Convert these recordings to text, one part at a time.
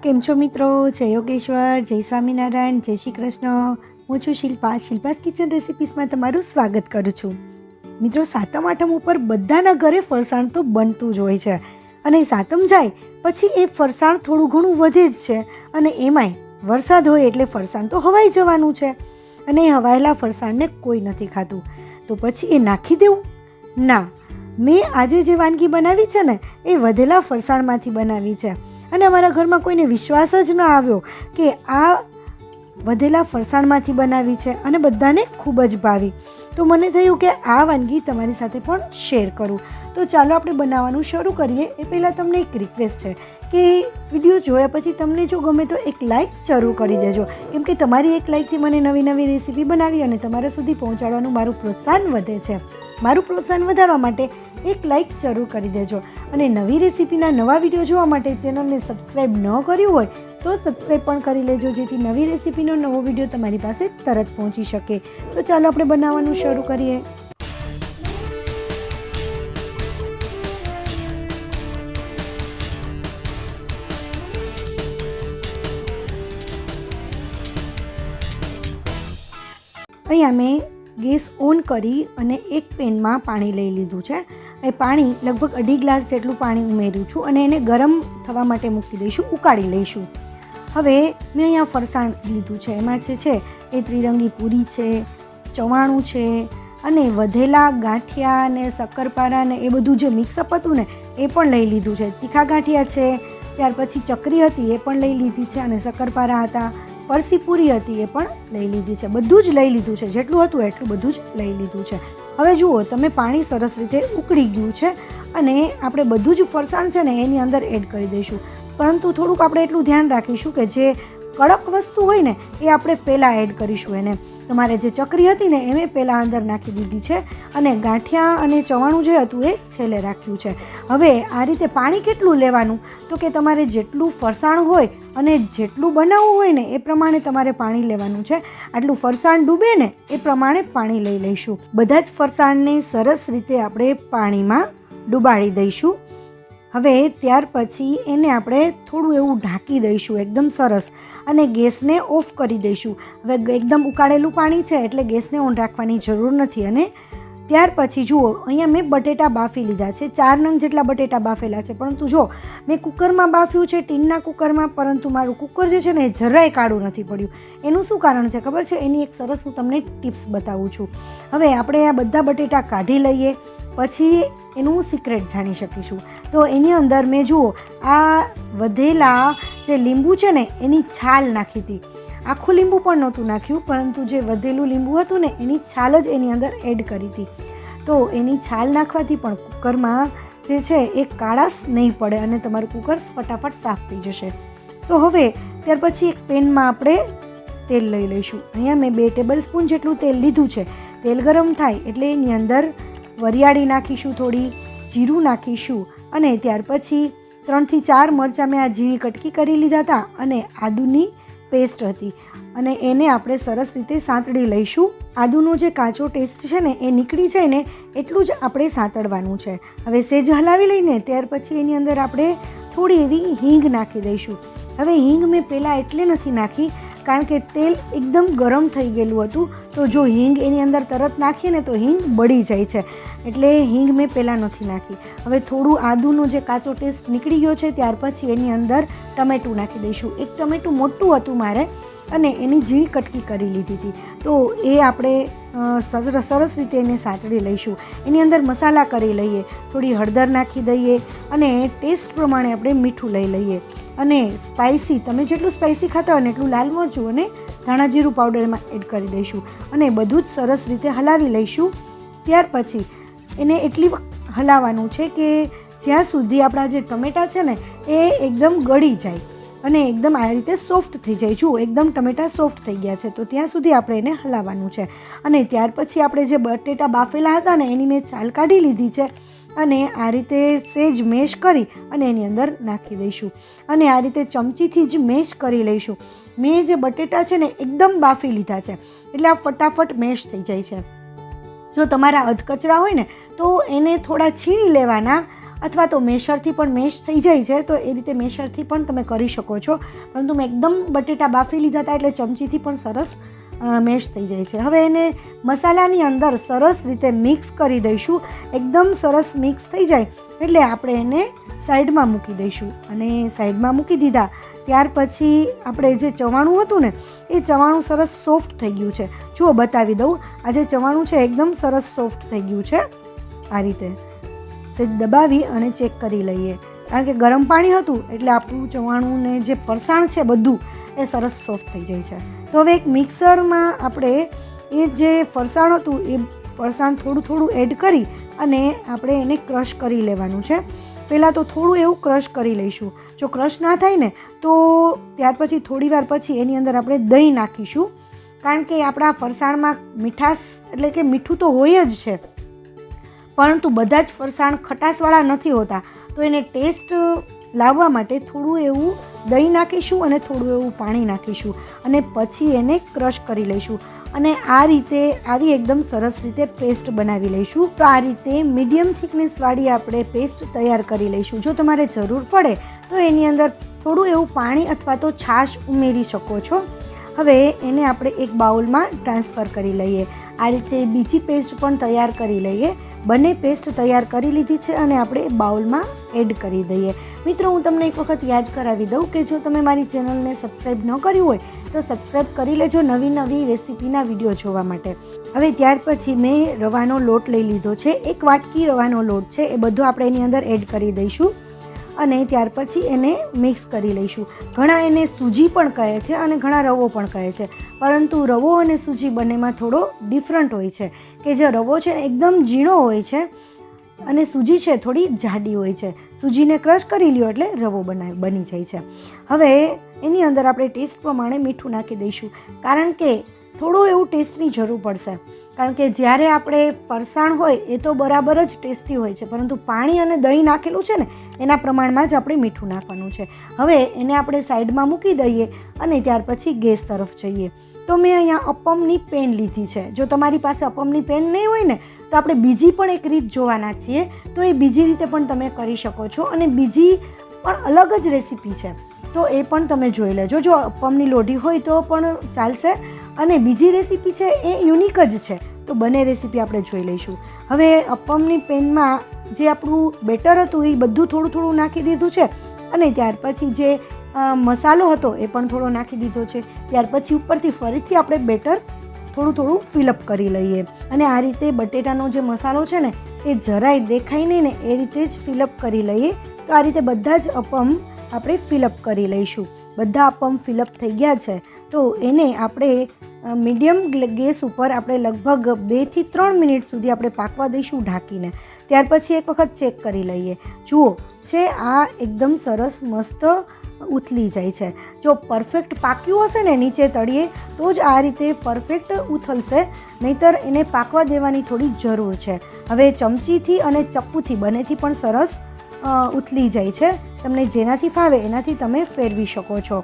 કેમ છો મિત્રો? જય યોગેશ્વર, જય સ્વામિનારાયણ, જય શ્રી કૃષ્ણ. હું છું શિલ્પાસ કિચન રેસિપીસમાં તમારું સ્વાગત કરું છું. મિત્રો, સાતમ આઠમ ઉપર બધાના ઘરે ફરસાણ તો બનતું જ હોય છે અને સાતમ જાય પછી એ ફરસાણ થોડું ઘણું વધે જ છે અને એમાંય વરસાદ હોય એટલે ફરસાણ તો હવાઈ જવાનું છે અને એ હવાયેલા ફરસાણને કોઈ નથી ખાતું, તો પછી એ નાખી દેવું ના. મેં આજે જે વાનગી બનાવી છે ને એ વધેલા ફરસાણમાંથી બનાવી છે અને અમારા ઘરમાં કોઈને વિશ્વાસ જ ન આવ્યો કે આ વધેલા ફરસાણમાંથી બનાવી છે અને બધાને ખૂબ જ ભાવી. તો મને થયું કે આ વાનગી તમારી સાથે પણ શેર કરું. તો ચાલો આપણે બનાવવાનું શરૂ કરીએ. એ પહેલાં તમને એક રિક્વેસ્ટ છે કે વિડીયો જોયા પછી તમને જો ગમે તો એક લાઇક જરૂર કરી દેજો, કેમ કે તમારી એક લાઇકથી મને નવી નવી રેસીપી બનાવી અને તમારા સુધી પહોંચાડવાનું મારું પ્રોત્સાહન વધે છે. મારું પ્રોત્સાહન વધારવા માટે એક લાઇક જરૂર કરી દેજો અને નવી રેસીપીના નવા વિડીયો જોવા માટે ચેનલને સબસ્ક્રાઈબ ન કર્યું હોય તો સબસ્ક્રાઈબ પણ કરી લેજો, જેથી નવી રેસીપીનો નવો વિડીયો તમારી પાસે તરત પહોંચી શકે. તો ચાલો આપણે બનાવવાનું શરૂ કરીએ. અહીંયા મેં ગેસ ઓન કરી અને એક પેનમાં પાણી લઈ લીધું છે. એ પાણી લગભગ 2.5 ગ્લાસ જેટલું પાણી ઉમેર્યું છું અને એને ગરમ થવા માટે મૂકી દઈશું, ઉકાળી લઈશું. હવે મેં અહીંયા ફરસાણ લીધું છે. એમાં જે છે એ ત્રિરંગી પૂરી છે, ચવાણું છે અને વધેલા ગાંઠિયા અને શક્કરપારા ને એ બધું જે મિક્સઅપ હતું ને એ પણ લઈ લીધું છે. તીખા ગાંઠિયા છે, ત્યાર પછી ચકરી હતી એ પણ લઈ લીધી છે અને શક્કરપારા હતા, ફરસી પૂરી હતી એ પણ લઈ લીધી છે. બધું જ લઈ લીધું છે, જેટલું હતું એટલું બધું જ લઈ લીધું છે. હવે જુઓ તમે, પાણી સરસ રીતે ઉકળી ગયું છે અને આપણે બધું જ ફરસાણ છે ને એની અંદર એડ કરી દઈશું. પરંતુ થોડુંક આપણે એટલું ધ્યાન રાખીશું કે જે કડક વસ્તુ હોય ને એ આપણે પહેલાં એડ કરીશું. એને તમારે જે ચકરી હતી ને એ મેં પહેલાં અંદર નાખી દીધી છે અને ગાંઠિયા અને ચવાણું જે હતું એ છેલ્લે રાખ્યું છે. હવે આ રીતે પાણી કેટલું લેવાનું, તો કે તમારે જેટલું ફરસાણ હોય અને જેટલું બનાવવું હોય ને એ પ્રમાણે તમારે પાણી લેવાનું છે. આટલું ફરસાણ ડૂબે ને એ પ્રમાણે પાણી લઈ લઈશું. બધા જ ફરસાણને સરસ રીતે આપણે પાણીમાં ડૂબાડી દઈશું. હવે ત્યાર પછી એને આપણે થોડું એવું ઢાંકી દઈશું એકદમ સરસ અને ગેસને ઓફ કરી દઈશું. હવે એકદમ ઉકાળેલું પાણી છે એટલે ગેસને ઓન રાખવાની જરૂર નથી. અને ત્યાર પછી જુઓ, અહીંયા મેં બટેટા બાફી લીધા છે, 4 નંગ જેટલા બટેટા બાફેલા છે. પરંતુ જો મેં કુકરમાં બાફ્યું છે, ટીનના કુકરમાં, પરંતુ મારું કુકર જે છે ને એ જરાય કાળું નથી પડ્યું. એનું શું કારણ છે ખબર છે? એની એક સરસ હું તમને ટિપ્સ બતાવું છું. હવે આપણે આ બધા બટેટા કાઢી લઈએ, પછી એનું સિક્રેટ જાણી શકીશું. તો એની અંદર મેં જુઓ આ વધેલા જે લીંબુ છે ને એની છાલ નાખી હતી. આખું લીંબુ પણ નહોતું નાખ્યું, પરંતુ જે વધેલું લીંબુ હતું ને એની છાલ જ એની અંદર એડ કરી હતી. તો એની છાલ નાખવાથી પણ કુકરમાં જે છે એ કાળાશ નહીં પડે અને તમારું કુકર ફટાફટ સાફ થઈ જશે. તો હવે ત્યાર પછી એક પેનમાં આપણે તેલ લઈ લઈશું. અહીંયા મેં 2 ટેબલ સ્પૂન જેટલું તેલ લીધું છે. તેલ ગરમ થાય એટલે એની અંદર વરિયાળી નાખીશું, થોડી જીરું નાખીશું અને ત્યાર પછી 3 થી 4 મરચાં મેં આ ઝીણી કટકી કરી લીધા હતા અને આદુની પેસ્ટ હતી અને એને આપણે સરસ રીતે સાંતળી લઈશું. આદુનો જે કાચો ટેસ્ટ છે ને એ નીકળી જાય ને એટલું જ આપણે સાંતળવાનું છે. હવે સેજ હલાવી લઈને ત્યાર પછી એની અંદર આપણે થોડી એવી હિંગ નાખી દઈશું. હવે હિંગ મેં પહેલાં એટલે નથી નાખી કારણ કે તેલ એકદમ ગરમ થઈ ગયેલું હતું, તો જો હિંગ એની અંદર તરત નાખીએ ને તો હિંગ બળી જાય છે, એટલે હિંગ મેં પહેલાં નથી નાખી. હવે થોડું આદુનો જે કાચો ટેસ્ટ નીકળી ગયો છે ત્યાર પછી એની અંદર ટમેટું નાખી દઈશું. એક ટમેટું મોટું હતું મારે અને એની ઝીણી કટકી કરી લીધી હતી. તો એ આપણે સરસ રીતે એને સાંતળી લઈશું. એની અંદર મસાલા કરી લઈએ, થોડી હળદર નાખી દઈએ અને ટેસ્ટ પ્રમાણે આપણે મીઠું લઈ લઈએ અને સ્પાઇસી, તમે જેટલું સ્પાઇસી ખાતા હોય ને એટલું લાલ મરચું અને ધાણા જીરું પાવડર એમાં એડ કરી દઈશું અને બધું જ સરસ રીતે હલાવી લઈશું. ત્યાર પછી એને એટલી હલાવવાનું છે કે જ્યાં સુધી આપણા જે ટમેટાં છે ને એ એકદમ ગળી જાય અને એકદમ આ રીતે સોફ્ટ થઈ જાય. જુઓ એકદમ ટમેટાં સોફ્ટ થઈ ગયા છે, તો ત્યાં સુધી આપણે એને હલાવવાનું છે. અને ત્યાર પછી આપણે જે બટેટા બાફેલા હતા ને એની મેં છાલ કાઢી લીધી છે અને આ રીતે સેજ મેશ કરી અને એની અંદર નાખી દઈશું અને આ રીતે ચમચીથી જ મેશ કરી લઈશું. મેં જે બટેટા છે ને એકદમ બાફી લીધા છે એટલે આ ફટાફટ મેશ થઈ જાય છે. જો તમારા અધકચરા હોય ને તો એને થોડા છીણી લેવાના અથવા તો મેશરથી પણ મેશ થઈ જાય છે તો એ રીતે મેશરથી પણ તમે કરી શકો છો. પરંતુ મેં એકદમ બટેટા બાફી લીધા હતા એટલે ચમચીથી પણ સરસ મેશ થઈ જાય છે. હવે એને મસાલાની અંદર સરસ રીતે મિક્સ કરી દઈશું. એકદમ સરસ મિક્સ થઈ જાય એટલે આપણે એને સાઈડમાં મૂકી દઈશું. અને સાઈડમાં મૂકી દીધા ત્યાર પછી આપણે જે ચવાણું હતું ને એ ચવાણું સરસ સોફ્ટ થઈ ગયું છે. જુઓ બતાવી દઉં, આ જે ચવાણું છે એકદમ સરસ સોફ્ટ થઈ ગયું છે. આ રીતે સેજ દબાવી અને ચેક કરી લઈએ, કારણ કે ગરમ પાણી હતું એટલે આપણું ચવાણું ને જે ફરસાણ છે બધું એ સરસ સોફ્ટ થઈ જાય છે. તો હવે એક મિક્સરમાં આપણે એ જે ફરસાણ હતું એ ફરસાણ થોડું થોડું એડ કરી અને આપણે એને ક્રશ કરી લેવાનું છે. પહેલાં તો થોડું એવું ક્રશ કરી લઈશું. જો ક્રશ ના થાય ને તો ત્યાર પછી થોડી વાર પછી એની અંદર આપણે દહીં નાખીશું, કારણ કે આપણા ફરસાણમાં મીઠાશ એટલે કે મીઠું તો હોય જ છે, પરંતુ બધા જ ફરસાણ ખટાશવાળા નથી હોતા. તો એને ટેસ્ટ લાવવા માટે થોડું એવું દહીં નાખીશું અને થોડું એવું પાણી નાખીશું અને પછી એને ક્રશ કરી લઈશું. અને આ રીતે આવી એકદમ સરસ રીતે પેસ્ટ બનાવી લઈશું. તો આ રીતે મીડિયમ થિકનેસવાળી આપણે પેસ્ટ તૈયાર કરી લઈશું. જો તમારે જરૂર પડે તો એની અંદર થોડું એવું પાણી અથવા તો છાશ ઉમેરી શકો છો. હવે એને આપણે એક બાઉલમાં ટ્રાન્સફર કરી લઈએ. આ રીતે બીજી પેસ્ટ પણ તૈયાર કરી લઈએ. બંને પેસ્ટ તૈયાર કરી લીધી છે અને આપણે બાઉલમાં એડ કરી દઈએ. મિત્રો, હું તમને એક વખત યાદ કરાવી દઉં કે જો તમે મારી ચેનલને સબસ્ક્રાઈબ ન કર્યું હોય તો સબસ્ક્રાઈબ કરી લેજો નવી નવી રેસીપીના વિડીયો જોવા માટે. હવે ત્યાર પછી મેં રવાનો લોટ લઈ લીધો છે. 1 વાટકી રવાનો લોટ છે એ બધો આપણે એની અંદર એડ કરી દઈશું અને ત્યાર પછી એને મિક્સ કરી લઈશું. ઘણા એને સૂજી પણ કહે છે અને ઘણા રવો પણ કહે છે, પરંતુ રવો અને સૂજી બંનેમાં થોડો ડિફરન્ટ હોય છે. કે જે રવો છે એકદમ ઝીણો હોય છે અને સૂજી છે થોડી જાડી હોય છે. સૂજીને ક્રશ કરી લ્યો એટલે રવો બની જાય છે. હવે એની અંદર આપણે ટેસ્ટ પ્રમાણે મીઠું નાખી દઈશું, કારણ કે થોડું એવું ટેસ્ટની જરૂર પડશે. કારણ કે જ્યારે આપણે ફરસાણ હોય એ તો બરાબર જ ટેસ્ટી હોય છે, પરંતુ પાણી અને દહીં નાખેલું છે ને એના પ્રમાણમાં જ આપણે મીઠું નાખવાનું છે. હવે એને આપણે સાઈડમાં મૂકી દઈએ અને ત્યાર પછી ગેસ તરફ જઈએ. તો મેં અહીંયા અપમની પેન લીધી છે. જો તમારી પાસે અપમની પેન નહીં હોય ને તો આપણે બીજી પણ એક રીત જોવાના છીએ, તો એ બીજી રીતે પણ તમે કરી શકો છો અને બીજી પણ અલગ જ રેસીપી છે તો એ પણ તમે જોઈ લેજો. જો અપમની લોઢી હોય તો પણ ચાલશે અને બીજી રેસીપી છે એ યુનિક જ છે, તો બંને રેસીપી આપણે જોઈ લઈશું. હવે અપમની પેનમાં જે આપણું બેટર હતું એ બધું થોડું થોડું નાખી દીધું છે અને ત્યાર પછી જે મસાલો હતો એ પણ થોડો નાખી દીધો છે. ત્યાર પછી ઉપરથી ફરીથી આપણે બેટર થોડું થોડું ફિલઅપ કરી લઈએ અને આ રીતે બટેટાનો જે મસાલો છે ને એ જરાય દેખાય નહીં ને એ રીતે જ ફિલઅપ કરી લઈએ. તો આ રીતે બધા જ અપમ આપણે ફિલઅપ કરી લઈશું. બધા અપમ ફિલઅપ થઈ ગયા છે તો એને આપણે મીડિયમ ગેસ ઉપર આપણે લગભગ 2 થી 3 મિનિટ સુધી આપણે પાકવા દઈશું ઢાંકીને. ત્યાર પછી એક વખત ચેક કરી લઈએ. જુઓ છે આ એકદમ સરસ મસ્ત ઉથલી જાય છે. જો પરફેક્ટ પાક્યું હશે ને નીચે તળિયે તો જ આ રીતે પરફેક્ટ ઉથલશે, નહીંતર એને પાકવા દેવાની થોડી જરૂર છે. હવે ચમચીથી અને ચપ્પુથી બંનેથી પણ સરસ ઉથલી જાય છે. તમને જેનાથી ફાવે એનાથી તમે ફેરવી શકો છો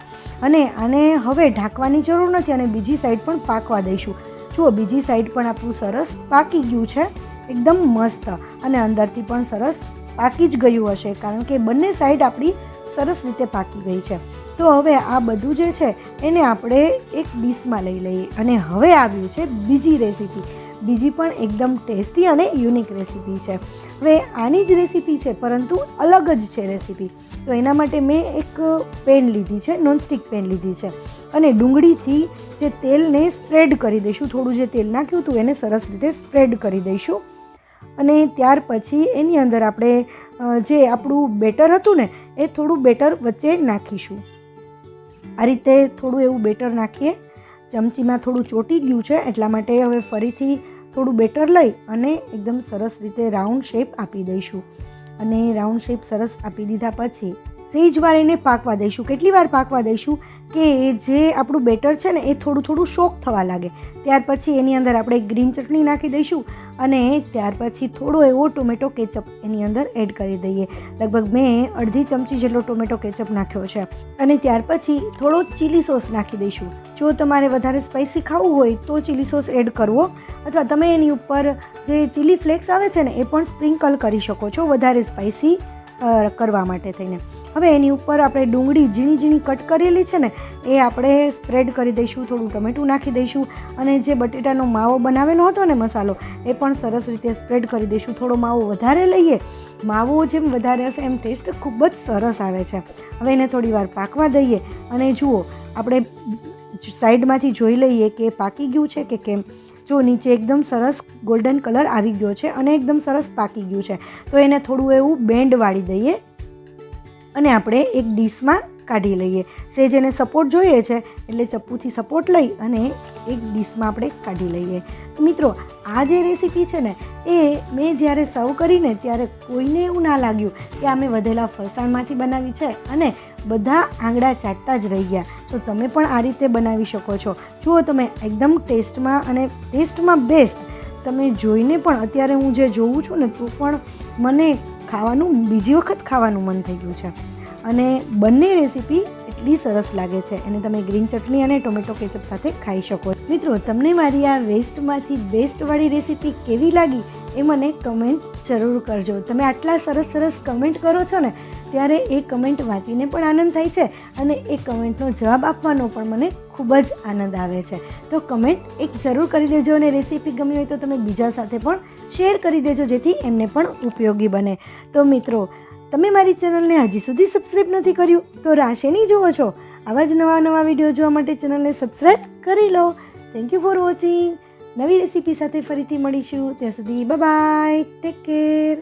અને આને હવે ઢાંકવાની જરૂર નથી અને બીજી સાઈડ પણ પાકવા દઈશું. જુઓ બીજી સાઈડ પણ આપણું સરસ પાકી ગયું છે, એકદમ મસ્ત, અને અંદરથી પણ સરસ પાકી જ ગયું હશે, કારણ કે બંને સાઈડ આપણી સરસ રીતે પાકી ગઈ છે. તો હવે આ બધું જે છે એને આપણે એક ડીશમાં લઈ લઈએ અને હવે આવ્યું છે બીજી રેસીપી. બીજી પણ એકદમ ટેસ્ટી અને યુનિક રેસીપી છે. હવે આની જ રેસીપી છે પરંતુ અલગ જ છે રેસીપી. તો એના માટે મેં એક પેન લીધી છે, નોનસ્ટિક પેન લીધી છે અને ડુંગળીથી જે તેલને સ્પ્રેડ કરી દઈશું. થોડું જે તેલ નાખ્યું હતું એને સરસ રીતે સ્પ્રેડ કરી દઈશું અને ત્યાર પછી એની અંદર આપણે જે આપણું બેટર હતું ને એ થોડું બેટર વચ્ચે નાખીશું. આ રીતે થોડું એવું બેટર નાખીએ. ચમચીમાં થોડું ચોંટી ગયું છે એટલા માટે હવે ફરીથી થોડું બેટર લઈ અને એકદમ સરસ રીતે રાઉન્ડ શેપ આપી દઈશું અને રાઉન્ડ શેપ સરસ આપી દીધા પછી સેજ વાર એને પાકવા દઈશું. કેટલી વાર પાકવા દઈશું કે જે આપણું બેટર છે ને એ થોડું થોડું શોક થવા લાગે. ત્યાર પછી એની અંદર આપણે ગ્રીન ચટણી નાખી દઈશું અને ત્યાર પછી થોડો એવો ટોમેટો કેચઅપ એની અંદર એડ કરી દઈએ. લગભગ મેં અડધી ચમચી જેટલો ટોમેટો કેચઅપ નાખ્યો છે. અને ત્યાર પછી થોડો ચીલી સોસ નાખી દઈશું. જો તમારે વધારે સ્પાઇસી ખાવું હોય તો ચીલી સોસ એડ કરવો, અથવા તમે એની ઉપર જે ચીલી ફ્લેક્સ આવે છે ને એ પણ સ્પ્રિંકલ કરી શકો છો વધારે સ્પાઇસી કરવા માટે થઈને. હવે એની ઉપર આપણે ડુંગળી ઝીણી ઝીણી કટ કરેલી છે ને એ આપણે સ્પ્રેડ કરી દઈશું. થોડું ટમેટું નાખી દઈશું અને જે બટેટાનો માવો બનાવેલો હતો ને મસાલો એ પણ સરસ રીતે સ્પ્રેડ કરી દઈશું. થોડો માવો વધારે લઈએ, માવો જેમ વધારે હશે એમ ટેસ્ટ ખૂબ જ સરસ આવે છે. હવે એને થોડી વાર પાકવા દઈએ અને જુઓ આપણે સાઈડમાંથી જોઈ લઈએ કે પાકી ગયું છે કે કેમ. જો નીચે એકદમ સરસ ગોલ્ડન કલર આવી ગયો છે અને એકદમ સરસ પાકી ગયું છે, તો એને થોડું એવું બેન્ડ વાળી દઈએ અને આપણે એક ડીશમાં કાઢી લઈએ. સેજ એને સપોર્ટ જોઈએ છે એટલે ચપ્પુથી સપોર્ટ લઈ અને એક ડીશમાં આપણે કાઢી લઈએ. મિત્રો, આ જે રેસીપી છે ને એ મેં જ્યારે સર્વ કરીને ત્યારે કોઈને એવું ના લાગ્યું કે આ મેં વધેલા ફરસાણમાંથી બનાવી છે અને બધા આંગળા ચાટતા જ રહી ગયા. તો તમે પણ આ રીતે બનાવી શકો છો. જુઓ તમે, એકદમ ટેસ્ટમાં બેસ્ટ. તમે જોઈને પણ અત્યારે હું જે જોઉં છું ને તો પણ મને ખાવાનું બીજી વખત ખાવાનું મન થઈ ગયું છે. અને બંને રેસીપી એટલી સરસ લાગે છે અને તમે ગ્રીન ચટણી અને ટોમેટો કેચઅપ સાથે ખાઈ શકો. મિત્રો, તમને મારી આ વેસ્ટમાંથી બેસ્ટવાળી રેસીપી કેવી લાગી એ મને કમેન્ટ જરૂર કરજો. તમે આટલા સરસ કમેન્ટ કરો છો ને ત્યારે એ કમેન્ટ વાંચીને પણ આનંદ થાય છે અને એ કમેન્ટનો જવાબ આપવાનો પણ મને ખૂબ જ આનંદ આવે છે. તો કમેન્ટ એક જરૂર કરી દેજો અને રેસીપી ગમી હોય તો તમે બીજા સાથે પણ શેર કરી દેજો જેથી એમને પણ ઉપયોગી બને. તો મિત્રો, તમે મારી ચેનલને હજી સુધી સબસ્ક્રાઈબ નથી કર્યું તો રાહ શેની જુઓ છો? આવા જ નવા વિડીયો જોવા માટે ચેનલને સબસ્ક્રાઈબ કરી લો. Thank you for watching. નવી રેસીપી સાથે ફરીથી મળીશું. ત્યાં સુધી બાય બાય, ટેક કેર.